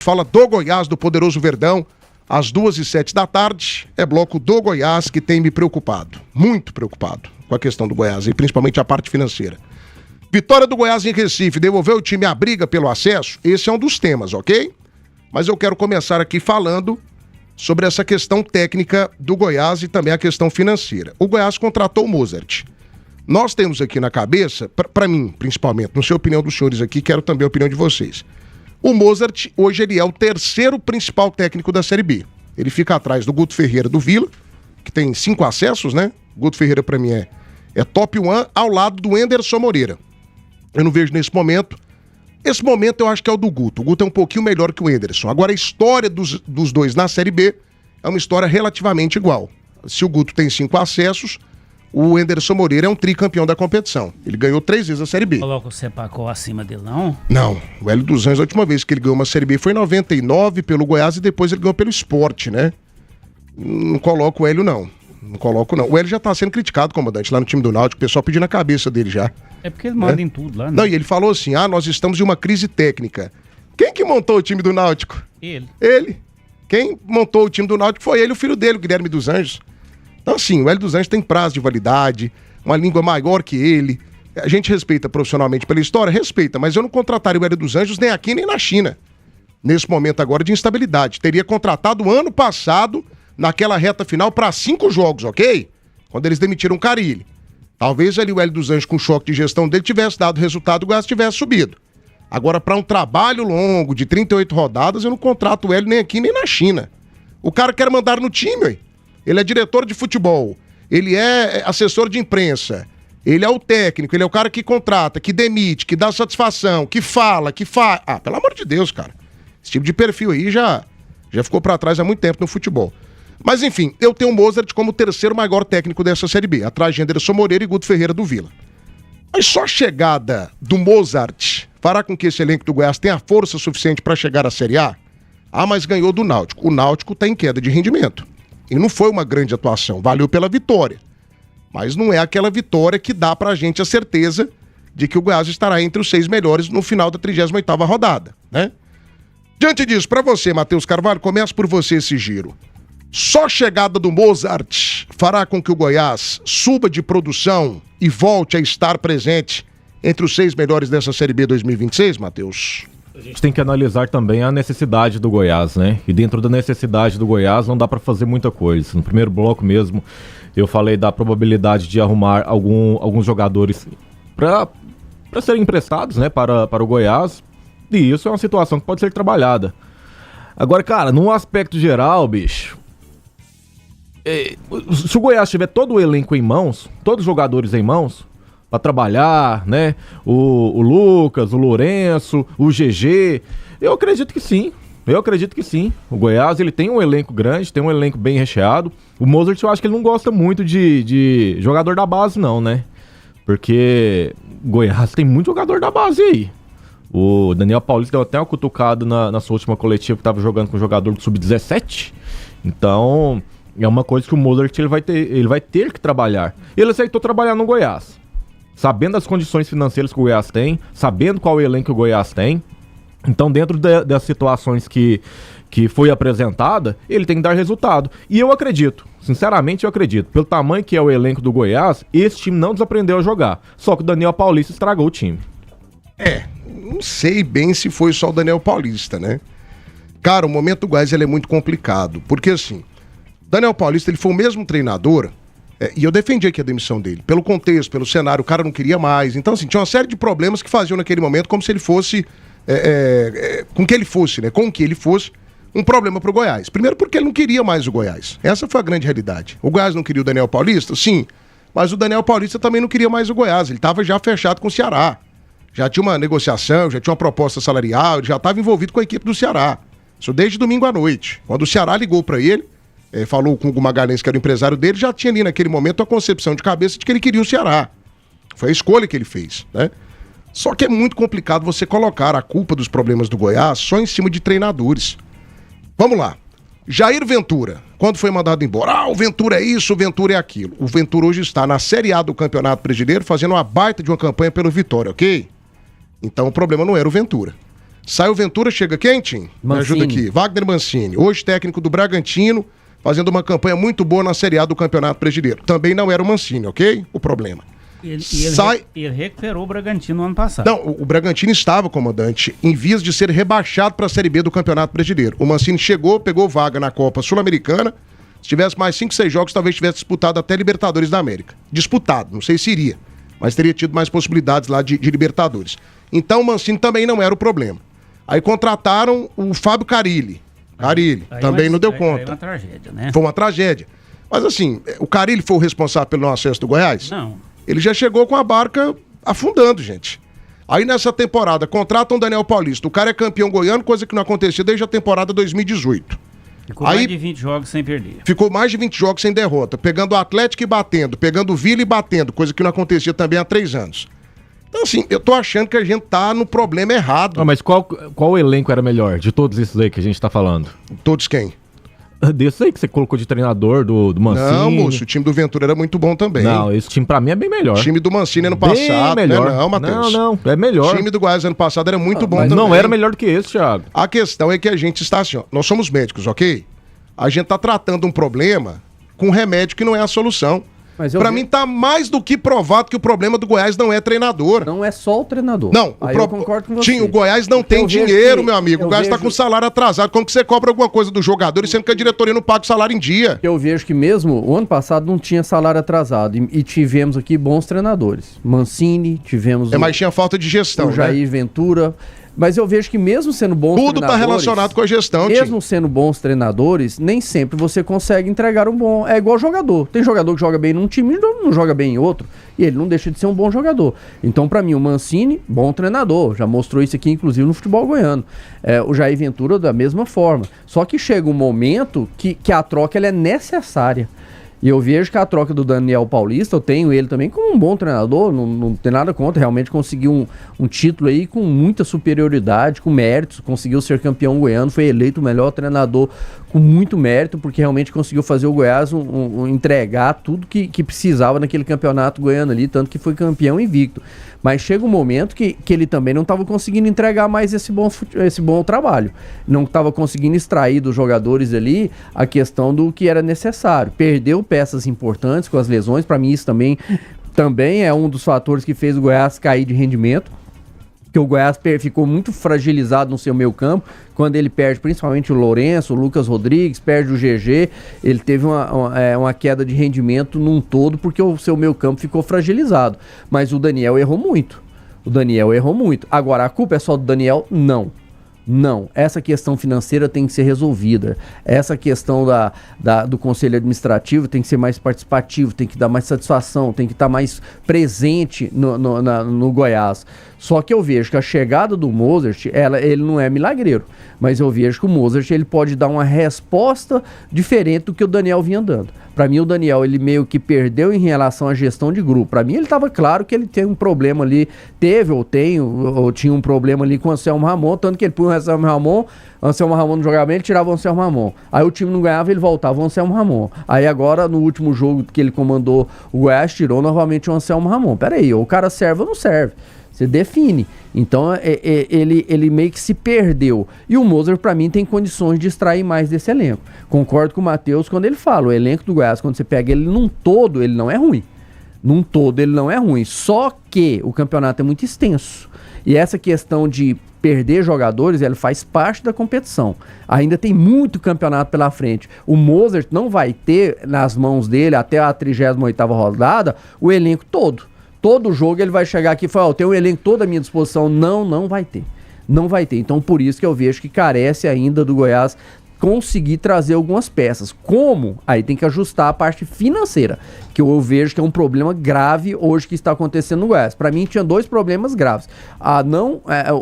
fala do Goiás, do poderoso Verdão, às 2h07 da tarde. É bloco do Goiás que tem me preocupado, muito preocupado com a questão do Goiás e principalmente a parte financeira. Vitória do Goiás em Recife, devolveu o time à briga pelo acesso? Esse é um dos temas, ok? Mas eu quero começar aqui falando sobre essa questão técnica do Goiás e também a questão financeira. O Goiás contratou o Mozart. Nós temos aqui na cabeça, para mim, principalmente, não sei a opinião dos senhores aqui, quero também a opinião de vocês. O Mozart, hoje, ele é o terceiro principal técnico da Série B. Ele fica atrás do Guto Ferreira do Vila, que tem 5 acessos, né? Guto Ferreira, para mim, é top 1, ao lado do Enderson Moreira. Eu não vejo nesse momento. Esse momento eu acho que é o do Guto. O Guto é um pouquinho melhor que o Enderson. Agora, a história dos dois na Série B é uma história relativamente igual. Se o Guto tem 5 acessos, o Enderson Moreira é um tricampeão da competição. Ele ganhou 3 vezes a Série B. Coloca o Sepacol acima dele, não? Não. O Hélio dos Anjos, a última vez que ele ganhou uma Série B foi em 99 pelo Goiás e depois ele ganhou pelo Sport, né? Não coloco o Hélio, não. Não coloco, não. O Hélio já tá sendo criticado, comandante, lá no time do Náutico. O pessoal pedindo a cabeça dele já. É porque ele manda em tudo lá, né? Não, e ele falou assim, nós estamos em uma crise técnica. Quem que montou o time do Náutico? Ele. Quem montou o time do Náutico foi ele, o filho dele, o Guilherme dos Anjos. Então, assim, o Hélio dos Anjos tem prazo de validade, uma língua maior que ele. A gente respeita profissionalmente pela história? Respeita, mas eu não contrataria o Hélio dos Anjos nem aqui nem na China. Nesse momento agora de instabilidade. Teria contratado ano passado, naquela reta final, para 5 jogos, ok? Quando eles demitiram o Carille. Talvez ali o Hélio dos Anjos, com o choque de gestão dele, tivesse dado resultado e o Goiás tivesse subido. Agora, para um trabalho longo de 38 rodadas, eu não contrato o Hélio nem aqui nem na China. O cara quer mandar no time, ué. Ele é diretor de futebol, ele é assessor de imprensa, ele é o técnico, ele é o cara que contrata, que demite, que dá satisfação, que fala, que faz. Pelo amor de Deus, cara. Esse tipo de perfil aí já ficou pra trás há muito tempo no futebol. Mas enfim, eu tenho o Mozart como o terceiro maior técnico dessa Série B, atrás de Enderson Moreira e Guto Ferreira do Vila. Mas só a chegada do Mozart fará com que esse elenco do Goiás tenha força suficiente para chegar à Série A? Mas ganhou do Náutico. O Náutico tá em queda de rendimento. E não foi uma grande atuação, valeu pela vitória. Mas não é aquela vitória que dá pra gente a certeza de que o Goiás estará entre os 6 melhores no final da 38ª rodada, né? Diante disso, pra você, Matheus Carvalho, começa por você esse giro. Só a chegada do Mozart fará com que o Goiás suba de produção e volte a estar presente entre os 6 melhores dessa Série B 2026, Matheus? A gente tem que analisar também a necessidade do Goiás, né? E dentro da necessidade do Goiás não dá para fazer muita coisa. No primeiro bloco mesmo, eu falei da probabilidade de arrumar alguns jogadores para serem emprestados, né, para o Goiás. E isso é uma situação que pode ser trabalhada. Agora, cara, num aspecto geral, bicho, se o Goiás tiver todo o elenco em mãos, todos os jogadores em mãos, para trabalhar, né? O Lucas, o Lourenço, o GG. Eu acredito que sim. O Goiás, ele tem um elenco grande, tem um elenco bem recheado. O Mozart, eu acho que ele não gosta muito de jogador da base, não, né? Porque o Goiás tem muito jogador da base aí. O Daniel Paulista deu até uma cutucada na sua última coletiva que estava jogando com um jogador do Sub-17. Então, é uma coisa que o Mozart ele vai ter que trabalhar. Ele aceitou trabalhar no Goiás, sabendo as condições financeiras que o Goiás tem, sabendo qual elenco que o Goiás tem. Então, dentro das situações que foi apresentada, ele tem que dar resultado. E eu acredito, sinceramente eu acredito, pelo tamanho que é o elenco do Goiás, esse time não desaprendeu a jogar. Só que o Daniel Paulista estragou o time. Não sei bem se foi só o Daniel Paulista, né? Cara, o momento do Goiás ele é muito complicado, porque assim, Daniel Paulista ele foi o mesmo treinador. E eu defendi aqui a demissão dele, pelo contexto, pelo cenário, o cara não queria mais. Então, assim, tinha uma série de problemas que faziam naquele momento como se ele fosse, com que ele fosse, um problema pro Goiás. Primeiro porque ele não queria mais o Goiás. Essa foi a grande realidade. O Goiás não queria o Daniel Paulista? Sim, mas o Daniel Paulista também não queria mais o Goiás. Ele estava já fechado com o Ceará. Já tinha uma negociação, já tinha uma proposta salarial, ele já estava envolvido com a equipe do Ceará. Isso desde domingo à noite. Quando o Ceará ligou para ele, falou com o Hugo Magalhães, que era o empresário dele, já tinha ali naquele momento a concepção de cabeça de que ele queria o Ceará. Foi a escolha que ele fez, né? Só que é muito complicado você colocar a culpa dos problemas do Goiás só em cima de treinadores. Vamos lá. Jair Ventura, quando foi mandado embora, o Ventura é isso, o Ventura é aquilo. O Ventura hoje está na Série A do Campeonato Brasileiro fazendo uma baita de uma campanha pelo Vitória, ok? Então o problema não era o Ventura. Sai o Ventura, chega quem, Tim? Me ajuda aqui. Wagner Mancini, hoje técnico do Bragantino, fazendo uma campanha muito boa na Série A do Campeonato Brasileiro. Também não era o Mancini, ok? O problema. Ele recuperou o Bragantino no ano passado. Não, o Bragantino estava, comandante, em vias de ser rebaixado para a Série B do Campeonato Brasileiro. O Mancini chegou, pegou vaga na Copa Sul-Americana. Se tivesse mais 5, 6 jogos, talvez tivesse disputado até Libertadores da América. Disputado, não sei se iria, mas teria tido mais possibilidades lá de Libertadores. Então o Mancini também não era o problema. Aí contrataram o Fábio Carille. Também não deu conta. Foi uma tragédia, né? Foi uma tragédia. Mas assim, o Carille foi o responsável pelo não acesso do Goiás? Não. Ele já chegou com a barca afundando, gente. Aí nessa temporada, contratam o Daniel Paulista. O cara é campeão goiano, coisa que não acontecia desde a temporada 2018. Ficou mais de 20 jogos sem perder. Ficou mais de 20 jogos sem derrota. Pegando o Atlético e batendo, pegando o Vila e batendo, coisa que não acontecia também há 3 anos. Então, assim, eu tô achando que a gente tá no problema errado. Mas qual elenco era melhor de todos esses aí que a gente tá falando? Todos quem? Desse aí que você colocou de treinador, do Mancini. Não, moço, o time do Ventura era muito bom também. Não, esse time pra mim é bem melhor. O time do Mancini ano passado, melhor. Não, Matheus. Não, é melhor. O time do Goiás ano passado era muito bom mas também. Não era melhor do que esse, Thiago. A questão é que a gente está assim, ó, nós somos médicos, ok? A gente tá tratando um problema com remédio que não é a solução. Pra mim tá mais do que provado que o problema do Goiás não é treinador. Não é só o treinador. Não, eu concordo com você. Tim, o Goiás não tem dinheiro, meu amigo. O Goiás tá com salário atrasado. Como que você cobra alguma coisa do jogador sendo que a diretoria não paga o salário em dia? Eu vejo que mesmo o ano passado não tinha salário atrasado e tivemos aqui bons treinadores. Mancini, tivemos mas tinha falta de gestão, o Jair Ventura. Mas eu vejo que mesmo sendo bons treinadores... Tudo treinadores... tá relacionado com a gestão, Mesmo sendo bons treinadores, nem sempre você consegue entregar um bom... É igual jogador. Tem jogador que joga bem num time e não joga bem em outro. E ele não deixa de ser um bom jogador. Então, pra mim, o Mancini, bom treinador. Já mostrou isso aqui, inclusive, no futebol goiano. O Jair Ventura, da mesma forma. Só que chega um momento que a troca ela é necessária. E eu vejo que a troca do Daniel Paulista, eu tenho ele também como um bom treinador, não tem nada contra, realmente conseguiu um título aí com muita superioridade, com méritos, conseguiu ser campeão goiano, foi eleito o melhor treinador com muito mérito, porque realmente conseguiu fazer o Goiás entregar tudo que precisava naquele campeonato goiano ali, tanto que foi campeão invicto. Mas chega um momento que ele também não estava conseguindo entregar mais esse bom trabalho. Não estava conseguindo extrair dos jogadores ali a questão do que era necessário. Perdeu peças importantes com as lesões. Para mim isso também é um dos fatores que fez o Goiás cair de rendimento. Que o Goiás ficou muito fragilizado no seu meio campo, quando ele perde principalmente o Lourenço, o Lucas Rodrigues, perde o GG, ele teve uma queda de rendimento num todo, porque o seu meio campo ficou fragilizado. Mas o Daniel errou muito. Agora, a culpa é só do Daniel? Não, essa questão financeira tem que ser resolvida. Essa questão do conselho administrativo tem que ser mais participativo, tem que dar mais satisfação, tem que estar mais presente no Goiás. Só que eu vejo que a chegada do Mozart, ele não é milagreiro, mas eu vejo que o Mozart ele pode dar uma resposta diferente do que o Daniel vinha dando. Para mim, o Daniel, ele meio que perdeu em relação à gestão de grupo. Para mim, ele estava claro que ele tem um problema ali, ou tinha um problema ali com o Anselmo Ramon, tanto que ele punha o Anselmo Ramon no jogamento, ele tirava o Anselmo Ramon. Aí o time não ganhava, ele voltava o Anselmo Ramon. Aí agora, no último jogo que ele comandou, o Goiás tirou novamente o Anselmo Ramon. Peraí, ou o cara serve ou não serve? Você define. Então, ele meio que se perdeu. E o Mozart, para mim, tem condições de extrair mais desse elenco. Concordo com o Matheus quando ele fala. O elenco do Goiás, quando você pega ele num todo, ele não é ruim. Só que o campeonato é muito extenso. E essa questão de perder jogadores, ele faz parte da competição. Ainda tem muito campeonato pela frente. O Mozart não vai ter nas mãos dele, até a 38ª rodada, o elenco todo. Todo jogo ele vai chegar aqui e falar, tem um elenco todo à minha disposição. Não vai ter. Então por isso que eu vejo que carece ainda do Goiás conseguir trazer algumas peças. Como? Aí tem que ajustar a parte financeira, que eu vejo que é um problema grave hoje que está acontecendo no Goiás. Para mim tinha 2 problemas graves.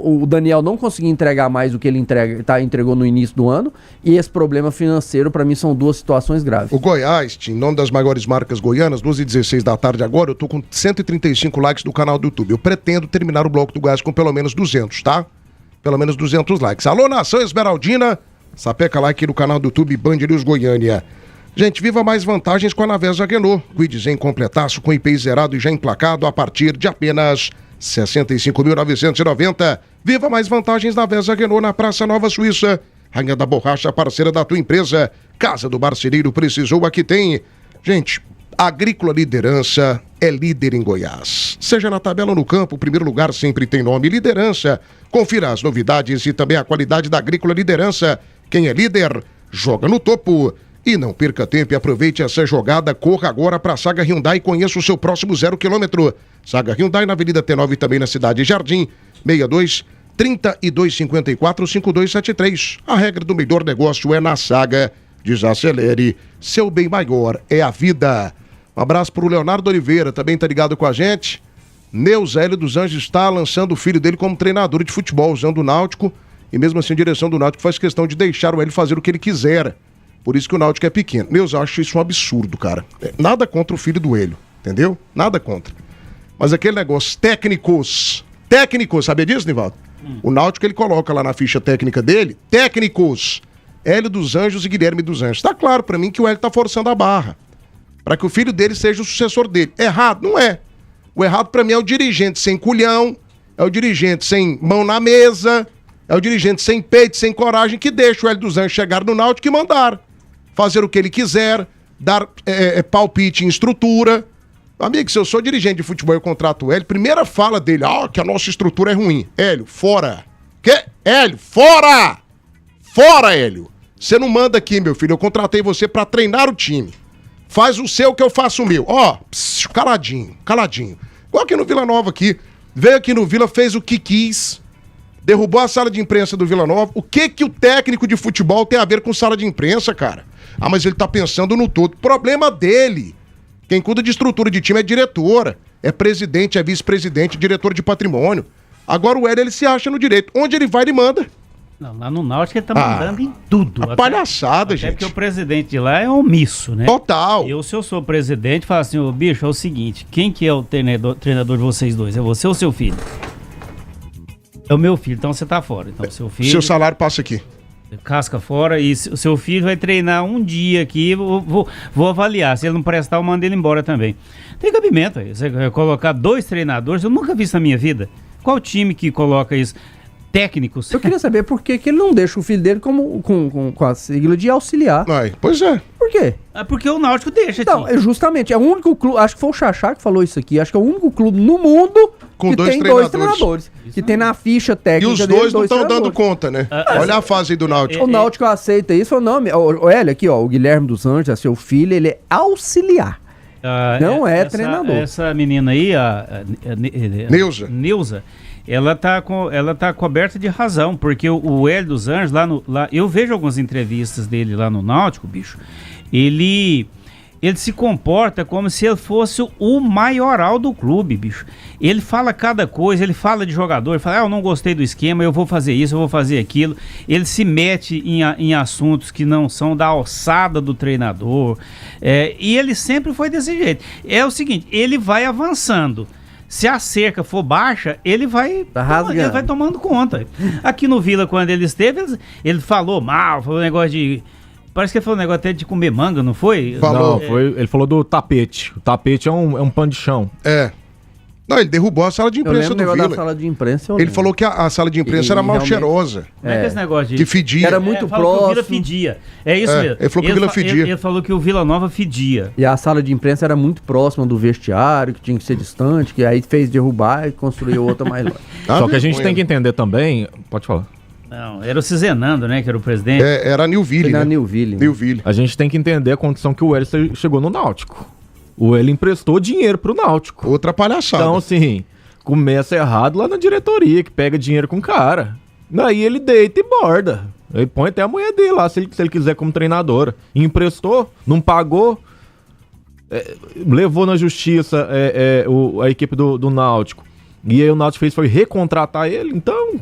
O Daniel não conseguia entregar mais do que ele entregou no início do ano, e esse problema financeiro, para mim, são 2 situações graves. O Goiás, em nome das maiores marcas goianas, 2h16 da tarde agora, eu tô com 135 likes no canal do YouTube. Eu pretendo terminar o bloco do Goiás com pelo menos 200, tá? Pelo menos 200 likes. Alô, Nação Esmeraldina! Sapeca lá aqui no canal do YouTube Band News Goiânia. Gente, viva mais vantagens com a Navesa Renault. Cuide em completaço com IP zerado e já emplacado a partir de apenas 65.990. Viva mais vantagens na Vesa Renault na Praça Nova Suíça. Rainha da Borracha, parceira da tua empresa. Casa do Marceneiro, precisou, aqui tem. Gente, a Agrícola Liderança é líder em Goiás. Seja na tabela ou no campo, o primeiro lugar sempre tem nome Liderança. Confira as novidades e também a qualidade da Agrícola Liderança. Quem é líder, joga no topo. E não perca tempo e aproveite essa jogada. Corra agora para a Saga Hyundai e conheça o seu próximo 0 km. Saga Hyundai na Avenida T9 e também na Cidade Jardim. 62-3254-5273. A regra do melhor negócio é na Saga. Desacelere. Seu bem maior é a vida. Um abraço para o Leonardo Oliveira, também tá ligado com a gente. Neuza Hélio dos Anjos está lançando o filho dele como treinador de futebol, usando o Náutico. E mesmo assim a direção do Náutico faz questão de deixar o Hélio fazer o que ele quiser. Por isso que o Náutico é pequeno. Neuza, eu acho isso um absurdo, cara. Nada contra o filho do Hélio, entendeu? Nada contra. Mas aquele negócio, técnicos, sabia disso, Nivaldo? O Náutico ele coloca lá na ficha técnica dele, técnicos, Hélio dos Anjos e Guilherme dos Anjos. Tá claro pra mim que o Hélio tá forçando a barra. Pra que o filho dele seja o sucessor dele. Errado? Não é. O errado pra mim é o dirigente sem culhão, é o dirigente sem mão na mesa, é o dirigente sem peito, sem coragem, que deixa o Hélio dos Anjos chegar no Náutico e mandar. Fazer o que ele quiser, dar palpite em estrutura. Amigo, se eu sou dirigente de futebol e eu contrato o Hélio, primeira fala dele, que a nossa estrutura é ruim. Hélio, fora. Quê? Hélio, fora! Fora, Hélio! Você não manda aqui, meu filho, eu contratei você pra treinar o time. Faz o seu que eu faço o meu. Caladinho. Igual aqui no Vila Nova aqui. Veio aqui no Vila, fez o que quis, derrubou a sala de imprensa do Vila Nova. O que o técnico de futebol tem a ver com sala de imprensa, cara? Mas ele tá pensando no todo. Problema dele. Quem cuida de estrutura de time é diretora, é presidente, é vice-presidente, diretor de patrimônio. Agora o Hélio, ele se acha no direito. Onde ele vai, ele manda. Não, lá no Náutico ele tá mandando em tudo. Palhaçada, gente. Até porque o presidente de lá é omisso, né? Total. Se eu sou presidente, falo assim, bicho, é o seguinte, quem que é o treinador de vocês dois? É você ou seu filho? É o meu filho, então você tá fora. Então seu filho... Seu salário passa aqui. Casca fora e o seu filho vai treinar um dia aqui, vou avaliar. Se ele não prestar, eu mando ele embora também. Tem cabimento aí. Você colocar 2 treinadores, eu nunca vi isso na minha vida. Qual time que coloca isso? Técnicos. Eu queria saber por que ele não deixa o filho dele com a sigla de auxiliar. Pois é. Por quê? Porque o Náutico deixa. Não, justamente, é o único clube, acho que foi o Xaxá que falou isso aqui, acho que é o único clube no mundo com que tem 2 treinadores. Que tem na ficha técnica dele. E os dois não estão dando conta, né? Olha a fase aí do Náutico. O Náutico aceita isso, o nome, olha aqui, o Guilherme dos Anjos, é seu filho, ele é auxiliar. Não é treinador. Essa menina aí, Neuza, ela tá coberta de razão, porque o Hélio dos Anjos, eu vejo algumas entrevistas dele lá no Náutico, bicho, ele se comporta como se ele fosse o maioral do clube, bicho. Ele fala cada coisa, ele fala de jogador, ele fala, eu não gostei do esquema, eu vou fazer isso, eu vou fazer aquilo. Ele se mete em assuntos que não são da alçada do treinador, e ele sempre foi desse jeito. É o seguinte, ele vai avançando. Se a cerca for baixa, ele vai tomando conta. Aqui no Vila, quando ele esteve, ele falou mal, falou um negócio de... Parece que ele falou um negócio até de comer manga, não foi? Falou. Não, ele falou do tapete. O tapete é um pano de chão. Não, ele derrubou a sala de imprensa do Vila. Da sala de imprensa, ele falou que a sala de imprensa era mal cheirosa. Como é que esse negócio de... Que fedia. Era muito próximo. Que o Vila fedia. É isso mesmo. Ele falou que o Vila fedia. Ele falou que o Vila Nova fedia. E a sala de imprensa era muito próxima do vestiário, que tinha que ser distante, que aí fez derrubar e construiu outra mais longe. Só que a gente tem que entender também... Pode falar. Não, era o Cizenando, né, que era o presidente. Era a Nilville, né? Nilville. A gente tem que entender a condição que o Hélio chegou no Náutico. O Hélio emprestou dinheiro pro Náutico. Outra palhaçada. Então, assim, começa errado lá na diretoria, que pega dinheiro com o cara. Daí ele deita e borda. Ele põe até a mulher dele lá, se ele quiser, como treinadora. Emprestou, não pagou, levou na justiça a equipe do Náutico. E aí o Náutico foi recontratar ele. Então,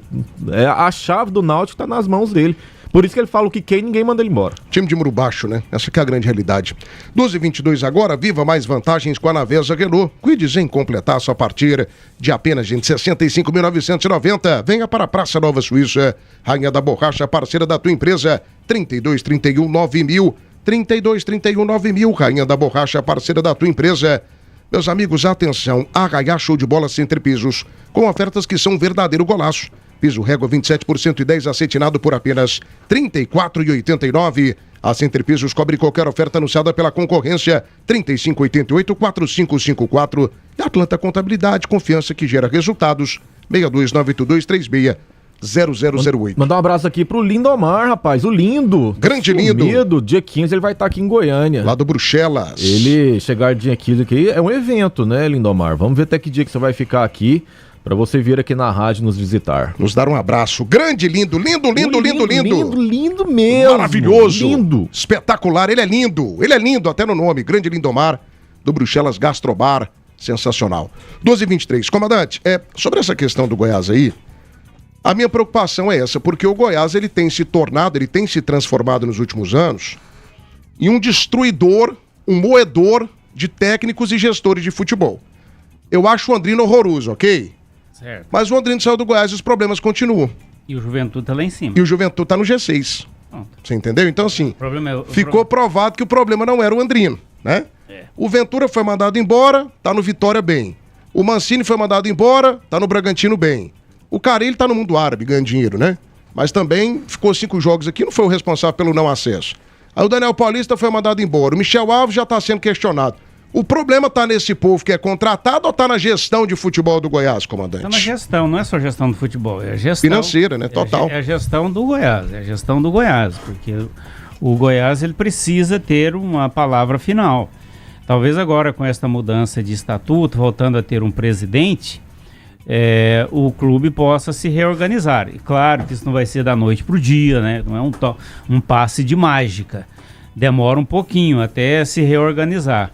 a chave do Náutico tá nas mãos dele. Por isso que ele fala o que quer e ninguém manda ele embora. Time de muro baixo, né? Essa que é a grande realidade. 12h22 agora, viva mais vantagens com a Navesa Renault. Cuide em completar sua partida de apenas, gente, 65.990. Venha para a Praça Nova Suíça, Rainha da Borracha, parceira da tua empresa, 3231 9000. 3231 9000, Rainha da Borracha, parceira da tua empresa. Meus amigos, atenção, Arraiá Show de Bola Center Pisos, com ofertas que são um verdadeiro golaço. Piso régua 27 por 110 acetinado por apenas R$ 34,89. A Center Pisos cobre qualquer oferta anunciada pela concorrência 3588-4554. E Atlanta Contabilidade, confiança que gera resultados. 62982360008. Mandar um abraço aqui pro Lindomar, rapaz, o Lindo. Grande Lindo. Dia 15 ele vai estar aqui em Goiânia. Lá do Bruxelas. Ele chegar dia 15 aqui, é um evento, né, Lindomar? Vamos ver até que dia que você vai ficar aqui, pra você vir aqui na rádio nos visitar. Nos dar um abraço. Grande Lindo, lindo mesmo. Maravilhoso. Lindo. Espetacular, ele é lindo até no nome. Grande Lindomar, do Bruxelas Gastrobar. Sensacional. 12h23. Comandante, sobre essa questão do Goiás aí, a minha preocupação é essa, porque o Goiás ele tem se transformado nos últimos anos em um destruidor, um moedor de técnicos e gestores de futebol. Eu acho o Andrino horroroso, ok? Certo. Mas o Andrino saiu do Goiás e os problemas continuam. E o Juventude tá lá em cima. E o Juventude tá no G6. Pronto. Você entendeu? Então, assim, O ficou provado que o problema não era o Andrino, né? O Ventura foi mandado embora, tá no Vitória bem. O Mancini foi mandado embora, tá no Bragantino bem. O Carille tá no mundo árabe, ganhando dinheiro, né? Mas também ficou 5 jogos aqui, não foi o responsável pelo não acesso. Aí o Daniel Paulista foi mandado embora. O Michel Alves já tá sendo questionado. O problema tá nesse povo que é contratado ou tá na gestão de futebol do Goiás, comandante? Tá na gestão, não é só gestão do futebol, é gestão... Financeira, né? Total. É a gestão do Goiás, porque o Goiás ele precisa ter uma palavra final. Talvez agora com esta mudança de estatuto, voltando a ter um presidente, o clube possa se reorganizar. E claro que isso não vai ser da noite para o dia, né? Não é um passe de mágica. Demora um pouquinho até se reorganizar.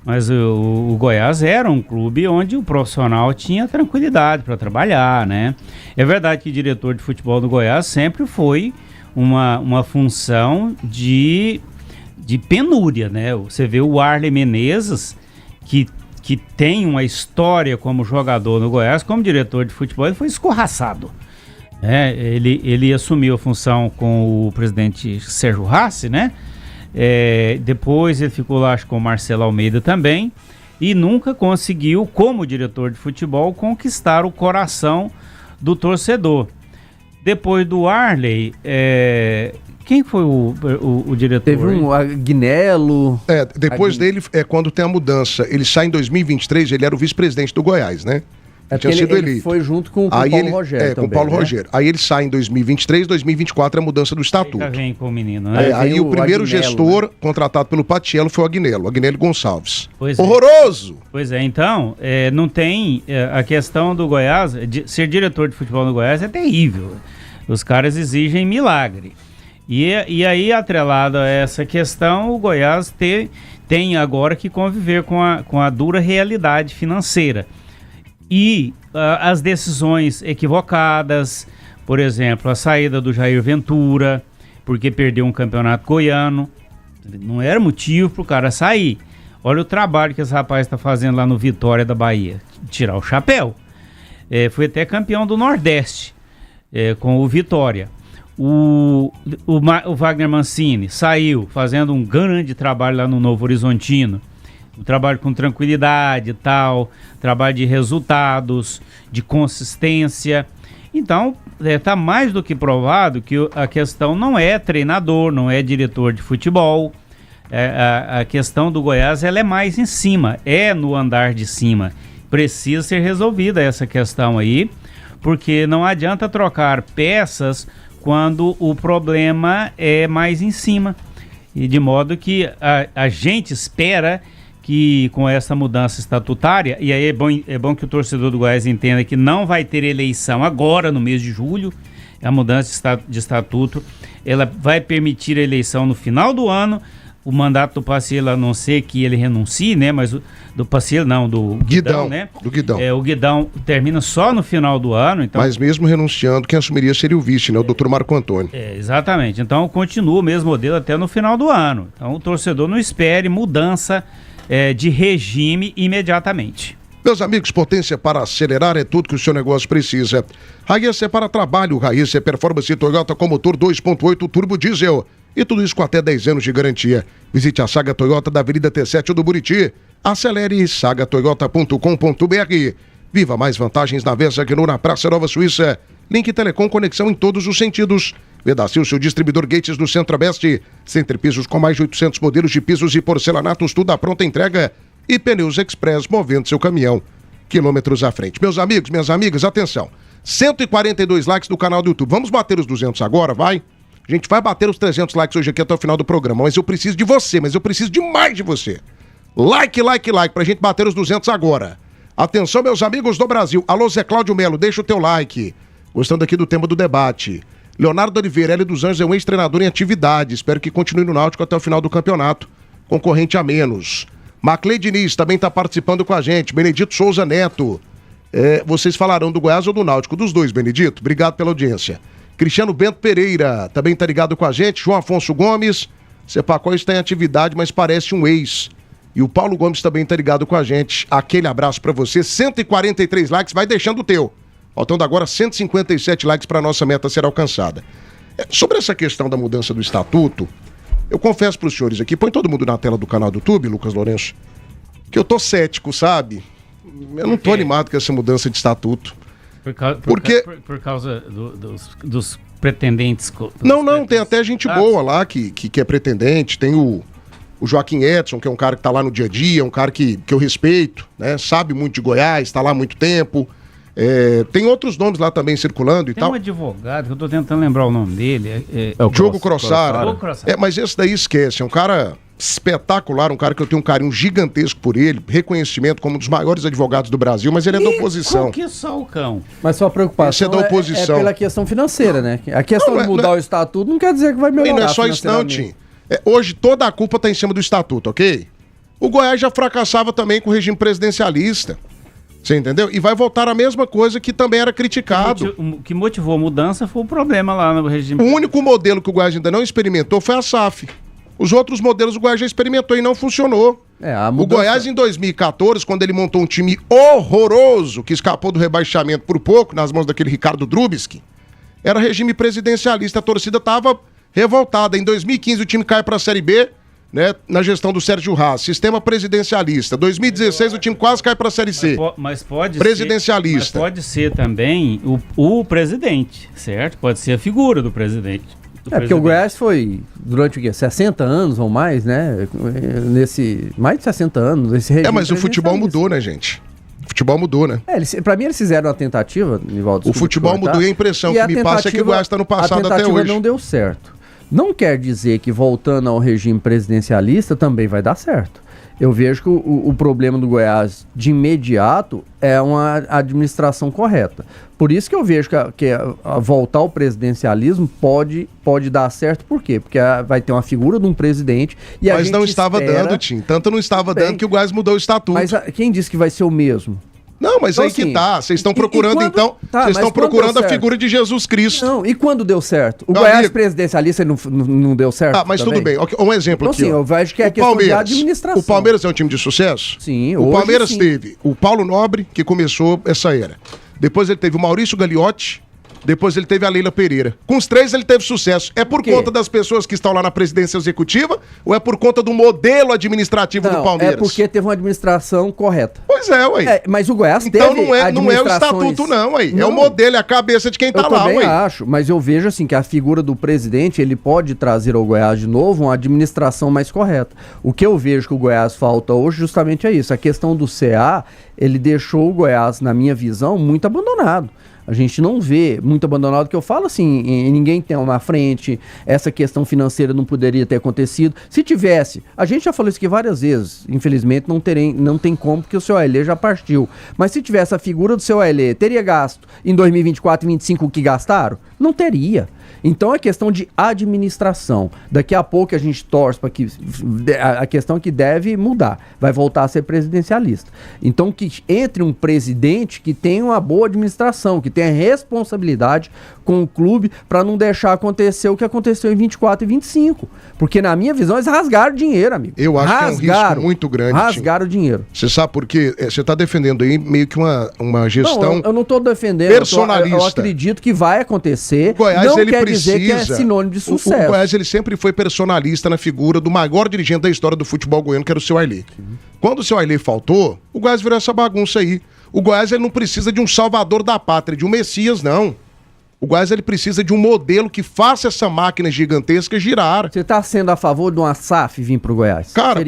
Mas o Goiás era um clube onde o profissional tinha tranquilidade para trabalhar, né? É verdade que o diretor de futebol do Goiás sempre foi uma função de penúria, né? Você vê o Arley Menezes, que tem uma história como jogador no Goiás, como diretor de futebol, ele foi escorraçado. Ele assumiu a função com o presidente Sérgio Rassi, né? Depois ele ficou lá, acho que com o Marcelo Almeida também, e nunca conseguiu, como diretor de futebol, conquistar o coração do torcedor. Depois do Arley, quem foi o diretor? Teve um Agnello. Depois dele, quando tem a mudança, ele sai em 2023, ele era o vice-presidente do Goiás, né? Ele foi junto com o Paulo Rogério. Com o Paulo Rogério. Aí ele sai em 2023, 2024 é a mudança do estatuto. Já vem com o menino, né? Aí o primeiro Agnello, gestor contratado pelo Patiello foi o Agnello Gonçalves. Pois horroroso! Pois então, não tem a questão do Goiás, ser diretor de futebol no Goiás é terrível. Os caras exigem milagre. E aí, atrelado a essa questão, o Goiás tem agora que conviver com a dura realidade financeira. E as decisões equivocadas, por exemplo, a saída do Jair Ventura, porque perdeu um campeonato goiano, não era motivo para o cara sair. Olha o trabalho que esse rapaz está fazendo lá no Vitória da Bahia, tirar o chapéu. Foi até campeão do Nordeste com o Vitória. O Wagner Mancini saiu fazendo um grande trabalho lá no Novo Horizontino. Um trabalho com tranquilidade e tal, trabalho de resultados, de consistência. Então, está mais do que provado que a questão não é treinador, não é diretor de futebol. A questão do Goiás ela é mais em cima, é no andar de cima. Precisa ser resolvida essa questão aí, porque não adianta trocar peças quando o problema é mais em cima. E de modo que a gente espera que com essa mudança estatutária, e aí é bom que o torcedor do Goiás entenda que não vai ter eleição agora no mês de julho, a mudança de estatuto, ela vai permitir a eleição no final do ano, o mandato do Paciello, a não ser que ele renuncie, né, mas do Paciello não, do Guidão, né? Do Guidão. O Guidão termina só no final do ano, então... Mas mesmo renunciando, quem assumiria seria o vice, né, o doutor Marco Antônio. Exatamente, então continua o mesmo modelo até no final do ano, então o torcedor não espere mudança de regime imediatamente. Meus amigos, potência para acelerar é tudo que o seu negócio precisa. Raiz é para trabalho, Raiz é performance Toyota com motor 2.8 turbo diesel. E tudo isso com até 10 anos de garantia. Visite a Saga Toyota da Avenida T7 do Buriti. Acelere sagatoyota.com.br. Viva mais vantagens na Vesagnu na Praça Nova Suíça. Link Telecom, conexão em todos os sentidos. Vedacil, seu distribuidor Gates do Centro-Oeste. Centrepisos com mais de 800 modelos de pisos e porcelanatos, tudo à pronta entrega. E Pneus Express, movendo seu caminhão quilômetros à frente. Meus amigos, minhas amigas, atenção. 142 likes do canal do YouTube. Vamos bater os 200 agora, vai? A gente vai bater os 300 likes hoje aqui até o final do programa. Mas eu preciso de você, mas eu preciso demais de você. Like pra gente bater os 200 agora. Atenção, meus amigos do Brasil. Alô, Zé Cláudio Melo, deixa o teu like. Gostando aqui do tema do debate. Leonardo Oliveira, Hélio dos Anjos é um ex-treinador em atividade. Espero que continue no Náutico até o final do campeonato. Concorrente a menos. Maclei Diniz também está participando com a gente. Benedito Souza Neto. Vocês falarão do Goiás ou do Náutico? Dos dois, Benedito. Obrigado pela audiência. Cristiano Bento Pereira também está ligado com a gente. João Afonso Gomes. Sepacó está em atividade, mas parece um ex. E o Paulo Gomes também está ligado com a gente. Aquele abraço para você. 143 likes, vai deixando o teu. Faltando agora 157 likes para a nossa meta ser alcançada. Sobre essa questão da mudança do estatuto, eu confesso para os senhores aqui, põe todo mundo na tela do canal do YouTube, Lucas Lourenço, que eu tô cético, sabe? Eu não tô animado com essa mudança de estatuto. Por causa dos pretendentes. Não, tem até gente boa lá que é pretendente, tem o Joaquim Edson, que é um cara que tá lá no dia a dia, um cara que eu respeito, né? Sabe muito de Goiás, tá lá há muito tempo. Tem outros nomes lá também circulando e tal. Tem um advogado, que eu tô tentando lembrar o nome dele. É o Diogo Crossara. Mas esse daí esquece, é um cara espetacular, um cara que eu tenho um carinho gigantesco por ele, reconhecimento como um dos maiores advogados do Brasil, mas ele é da oposição. Que só o cão. Mas sua preocupação é da oposição. É pela questão financeira, né? A questão de mudar o estatuto não quer dizer que vai melhorar. E não é só isso não, Tim. Hoje toda a culpa tá em cima do estatuto, ok? O Goiás já fracassava também com o regime presidencialista. Você entendeu? E vai voltar a mesma coisa que também era criticado. O que motivou a mudança foi o problema lá no regime. O único modelo que o Goiás ainda não experimentou foi a SAF. Os outros modelos o Goiás já experimentou e não funcionou. O Goiás em 2014, quando ele montou um time horroroso, que escapou do rebaixamento por pouco, nas mãos daquele Ricardo Drubsky, era regime presidencialista, a torcida estava revoltada. Em 2015 o time cai para a Série B, né, na gestão do Sérgio Haas, sistema presidencialista. 2016 o time quase cai para a Série C. Mas pode presidencialista. Mas pode ser também o presidente, certo? Pode ser a figura do presidente. Porque o Goiás foi, durante o quê? 60 anos ou mais, né? Mais de 60 anos. Mas o futebol mudou, né, gente? O futebol mudou, né? Pra mim eles fizeram uma tentativa, Nivaldo. O futebol mudou e a impressão que me passa é que o Goiás está no passado até hoje. A tentativa não deu certo. Não quer dizer que voltando ao regime presidencialista também vai dar certo. Eu vejo que o problema do Goiás de imediato é uma administração correta. Por isso que eu vejo que voltar ao presidencialismo pode dar certo. Por quê? Porque vai ter uma figura de um presidente e a gente não estava dando, Tim. Tanto não estava dando que o Goiás mudou o estatuto. Mas quem disse que vai ser o mesmo? Não, mas então, aí assim, que tá. Vocês estão procurando, vocês estão procurando a figura de Jesus Cristo. Não, e quando deu certo? O Goiás presidencialista não deu certo? Mas também? Tudo bem. Um exemplo aqui. Eu vejo que é questão de administração. O Palmeiras é um time de sucesso? Sim, o Palmeiras teve o Paulo Nobre, que começou essa era. Depois ele teve o Maurício Gagliotti. Depois ele teve a Leila Pereira. Com os três ele teve sucesso. É por conta das pessoas que estão lá na presidência executiva ou é por conta do modelo administrativo do Palmeiras? É porque teve uma administração correta. Pois é, ué. Mas o Goiás então teve não é o estatuto não, ué. É o modelo, é a cabeça de quem tá lá, ué. Eu também acho, mas eu vejo assim que a figura do presidente, ele pode trazer ao Goiás de novo uma administração mais correta. O que eu vejo que o Goiás falta hoje justamente é isso. A questão do CA, ele deixou o Goiás, na minha visão, muito abandonado. A gente não vê muito abandonado, que eu falo assim, ninguém tem uma frente, essa questão financeira não poderia ter acontecido. Se tivesse, a gente já falou isso aqui várias vezes, infelizmente não tem como, porque o seu Ailê já partiu. Mas se tivesse a figura do seu Ailê, teria gasto em 2024 e 2025 o que gastaram? Não teria. Então é questão de administração. Daqui a pouco a gente torce para que a questão que deve mudar, vai voltar a ser presidencialista. Então que entre um presidente que tenha uma boa administração, que tenha responsabilidade com o clube para não deixar acontecer o que aconteceu em 24 e 25. Porque na minha visão eles rasgaram dinheiro, amigo. Eu acho que é um risco muito grande. Rasgaram dinheiro. Você sabe por quê? Você está defendendo aí meio que uma gestão eu não estou defendendo. Personalista. Eu acredito que vai acontecer. O Goiás, ele quer dizer que é sinônimo de sucesso. O Goiás, ele sempre foi personalista na figura do maior dirigente da história do futebol goiano, que era o seu Ailê. Quando o seu Ailê faltou, o Goiás virou essa bagunça aí. O Goiás, ele não precisa de um salvador da pátria, de um Messias, não. O Goiás, ele precisa de um modelo que faça essa máquina gigantesca girar. Você está sendo a favor de uma SAF vir pro Goiás? Cara,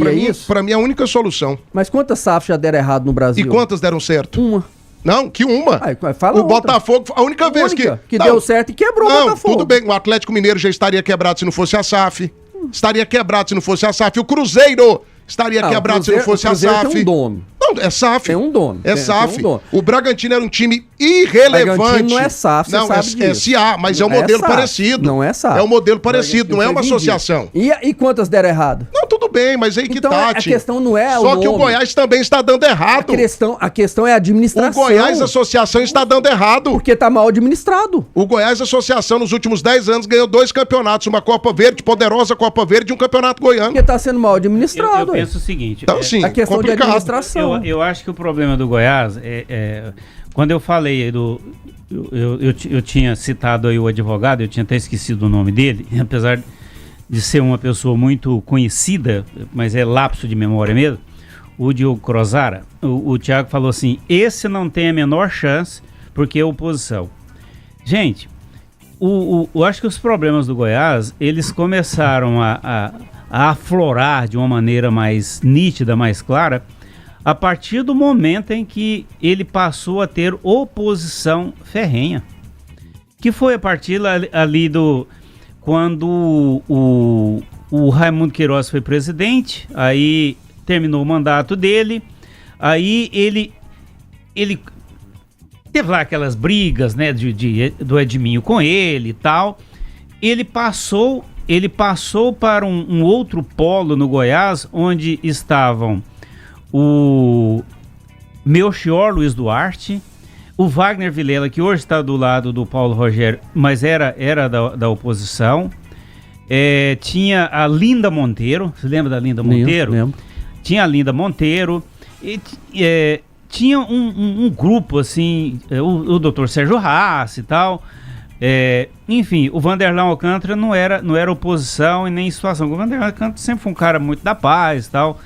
pra mim é a única solução. Mas quantas SAF já deram errado no Brasil? E quantas deram certo? Uma. Não, que uma. Fala o Botafogo, a única vez que deu certo e quebrou o Botafogo. Tudo bem, o Atlético Mineiro já estaria quebrado se não fosse a SAF. Estaria quebrado se não fosse a SAF. O Cruzeiro estaria quebrado se não fosse a SAF. Tem um dono. Não, é SAF. Tem um dono. É SAF. O Bragantino era um time irrelevante. O Bragantino não é SAF, não, é SA, mas é um modelo parecido. Não é SAF. É um modelo parecido, não é uma associação. E quantas deram errado? Não, tudo bem, mas aí que então, tá, a questão não é Só que o Goiás também está dando errado. A questão é a administração. O Goiás Associação está dando errado. Porque tá mal administrado. O Goiás Associação nos últimos 10 anos ganhou 2 campeonatos, uma Copa Verde, poderosa Copa Verde e um campeonato goiano. Porque tá sendo mal administrado. Eu penso o seguinte. Então, sim, a questão complicado. de administração. Eu acho que o problema do Goiás quando eu falei eu tinha citado aí o advogado, eu tinha até esquecido o nome dele, apesar de ser uma pessoa muito conhecida, mas é lapso de memória mesmo, o Diogo Crozara. O Thiago falou assim: esse não tem a menor chance porque é oposição. Gente, eu acho que os problemas do Goiás, eles começaram a aflorar de uma maneira mais nítida, mais clara, a partir do momento em que ele passou a ter oposição ferrenha. Que foi a partir ali quando o Raimundo Queiroz foi presidente, aí terminou o mandato dele, aí ele teve lá aquelas brigas, né, do Edminho com ele e tal. Ele passou para um outro polo no Goiás, onde estavam o Melchior Luiz Duarte, o Wagner Vilela, que hoje está do lado do Paulo Rogério, mas era da oposição. Tinha a Linda Monteiro, você lembra da Linda Monteiro? Lembro. Tinha a Linda Monteiro, tinha um grupo assim, o Dr. Sérgio Haas e tal. Enfim, o Vanderlan Alcântara não era oposição e nem situação. O Vanderlan Alcântara sempre foi um cara muito da paz e tal.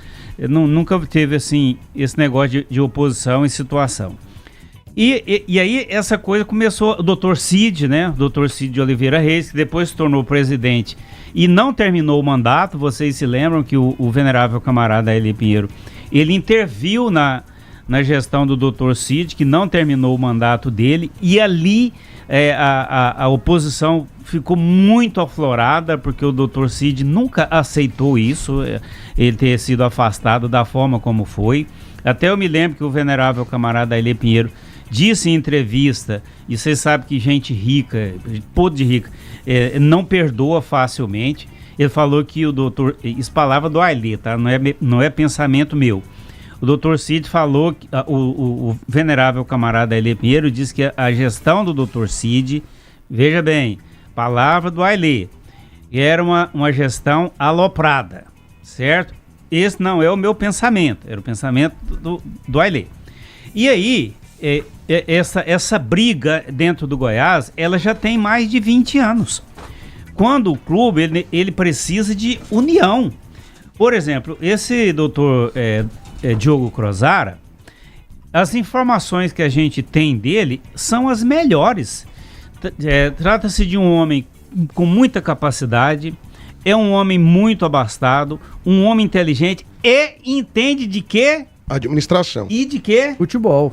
Nunca teve assim esse negócio de oposição e situação. E aí essa coisa começou, o Dr. Cid, né? O Dr. Cid de Oliveira Reis, que depois se tornou presidente e não terminou o mandato. Vocês se lembram que o venerável camarada Ailê Pinheiro, ele interviu na gestão do Dr. Cid, que não terminou o mandato dele, e ali a oposição ficou muito aflorada, porque o Dr. Cid nunca aceitou isso, ele ter sido afastado da forma como foi. Até eu me lembro que o venerável camarada Ailê Pinheiro disse em entrevista, e vocês sabem que gente rica, podre de rica, não perdoa facilmente. Ele falou que o doutor, isso palavra do Ailê, tá? Não é pensamento meu. O Dr. Cid falou, o venerável camarada Ailê Pinheiro disse que a gestão do Dr. Cid, veja bem, palavra do Ailê, era uma gestão aloprada, certo? Esse não é o meu pensamento, era o pensamento do Ailê. E aí, essa briga dentro do Goiás, ela já tem mais de 20 anos. Quando o clube, ele precisa de união. Por exemplo, esse doutor Diogo Crozara, as informações que a gente tem dele são as melhores. Trata-se de um homem com muita capacidade, é um homem muito abastado, um homem inteligente e entende de quê? Administração. E de quê? Futebol.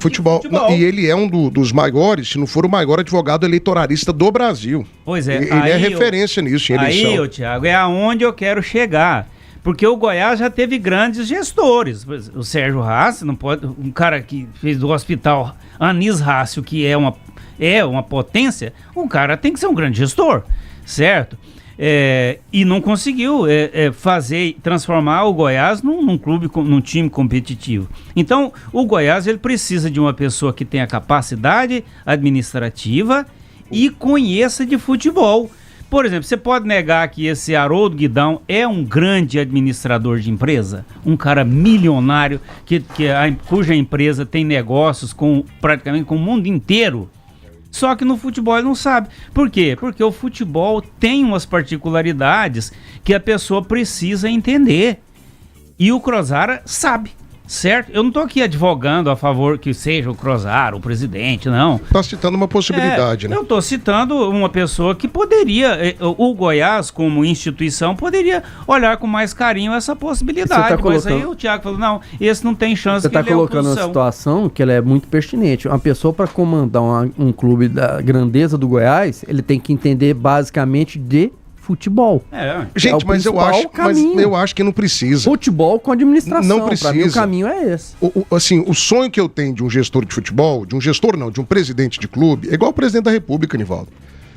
E ele é um dos maiores, se não for o maior advogado eleitoralista do Brasil. Pois é. Ele é referência nisso, em eleição. Aí, Thiago, é aonde eu quero chegar. Porque o Goiás já teve grandes gestores. O Sérgio Haas, não pode, um cara que fez do hospital Anis Rácio, que é uma potência, um cara tem que ser um grande gestor, certo? E não conseguiu transformar o Goiás num clube, num time competitivo. Então, o Goiás, ele precisa de uma pessoa que tenha capacidade administrativa e conheça de futebol. Por exemplo, você pode negar que esse Haroldo Guidão é um grande administrador de empresa? Um cara milionário cuja empresa tem negócios praticamente com o mundo inteiro. Só que no futebol ele não sabe. Por quê? Porque o futebol tem umas particularidades que a pessoa precisa entender. E o Crozara sabe. Certo? Eu não estou aqui advogando a favor que seja o Crozara, o presidente, não. Está citando uma possibilidade, né? Eu estou citando uma pessoa que poderia, o Goiás como instituição, poderia olhar com mais carinho essa possibilidade. Mas aí o Thiago falou, não, esse não tem chance. Você está colocando uma situação que ela é muito pertinente. Uma pessoa para comandar um clube da grandeza do Goiás, ele tem que entender basicamente de futebol. Gente, mas eu acho que não precisa. Futebol com administração. Não precisa. Pra mim, o caminho é esse. O sonho que eu tenho de um gestor de futebol, de um presidente de clube, é igual o presidente da República, Nivaldo.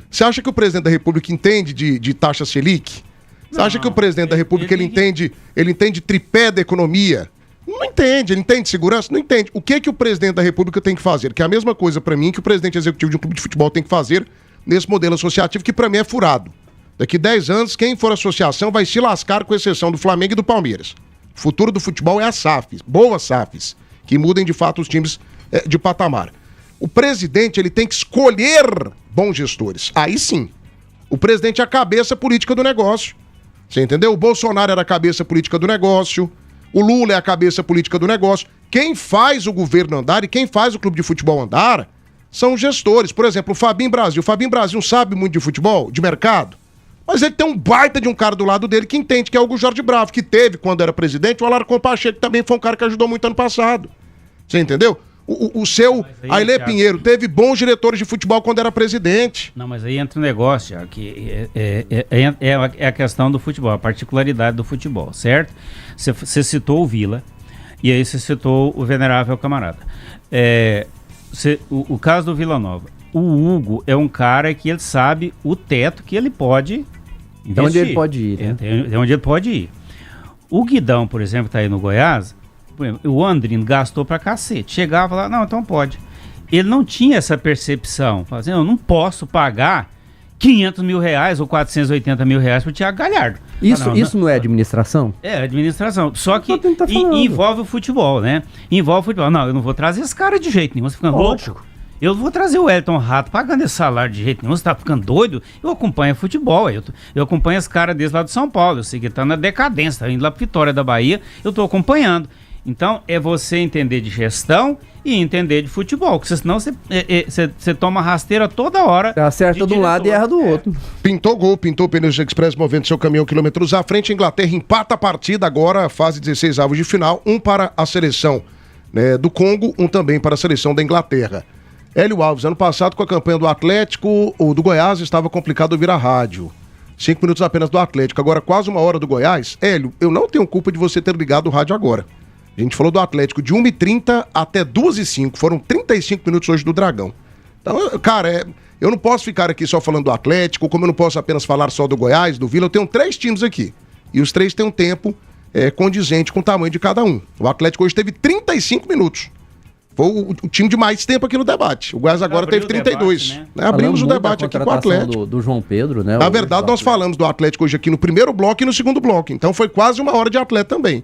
Você acha que o presidente da República entende de taxa Selic? Você acha que o presidente da República ele entende tripé da economia? Não entende. Ele entende segurança? Não entende. O que o presidente da República tem que fazer? Que é a mesma coisa pra mim que o presidente executivo de um clube de futebol tem que fazer nesse modelo associativo, que pra mim é furado. Daqui 10 anos, quem for associação vai se lascar, com exceção do Flamengo e do Palmeiras. O futuro do futebol é as SAFs, boas SAFs, que mudem de fato os times de patamar. O presidente ele tem que escolher bons gestores. Aí sim, o presidente é a cabeça política do negócio. Você entendeu? O Bolsonaro era a cabeça política do negócio, o Lula é a cabeça política do negócio. Quem faz o governo andar e quem faz o clube de futebol andar são os gestores. Por exemplo, o Fabinho Brasil. O Fabinho Brasil sabe muito de futebol, de mercado. Mas ele tem um baita de um cara do lado dele que entende, que é o Hugo Jorge Bravo, que teve, quando era presidente, o Alarcon Pacheco, que também foi um cara que ajudou muito ano passado. Você entendeu? O seu Ailê Pinheiro teve bons diretores de futebol quando era presidente. Não, mas aí entra um negócio, que é a questão do futebol, a particularidade do futebol, certo? Você citou o Vila, e aí você citou o venerável camarada. O caso do Vila Nova. O Hugo é um cara que ele sabe o teto que ele pode investir. É onde ele pode ir, né? É onde ele pode ir. O Guidão, por exemplo, tá aí no Goiás, o Andrino gastou pra cacete. Chegava lá, não, então pode. Ele não tinha essa percepção. Falava assim, eu não posso pagar 500 mil reais ou 480 mil reais pro Thiago Galhardo. Isso não é administração? É, administração. Só que envolve o futebol, né? Envolve o futebol. Não, eu não vou trazer esse cara de jeito nenhum. Você fica louco. Eu vou trazer o Elton Rato pagando esse salário de jeito nenhum. Você tá ficando doido? Eu acompanho futebol. Eu acompanho esse cara desde lá de São Paulo. Eu sei que ele tá na decadência, tá indo lá pra Vitória da Bahia. Eu tô acompanhando. Então, é você entender de gestão e entender de futebol. Porque senão você toma rasteira toda hora. Você acerta de um lado e erra do outro. Pintou gol, pintou o Pneus Express, movendo seu caminhão quilômetros à frente. A Inglaterra empata a partida agora, fase 16 avos de final. Um para a seleção, né, do Congo, um também para a seleção da Inglaterra. Hélio Alves, ano passado com a campanha do Atlético, o do Goiás estava complicado ouvir a rádio. 5 minutos apenas do Atlético, agora quase 1 hora do Goiás. Hélio, eu não tenho culpa de você ter ligado o rádio agora. A gente falou do Atlético de 1h30 até 2h05, foram 35 minutos hoje do Dragão. Então, cara, eu não posso ficar aqui só falando do Atlético, como eu não posso apenas falar só do Goiás, do Vila, eu tenho 3 times aqui. E os 3 têm um tempo condizente com o tamanho de cada um. O Atlético hoje teve 35 minutos. Foi o time de mais tempo aqui no debate. O Goiás agora teve 32. Debate, né? Abrimos o debate aqui com o Atlético. Do João Pedro, né? Na verdade, nós falamos do Atlético hoje aqui no primeiro bloco e no segundo bloco. Então foi quase 1 hora de Atlético também.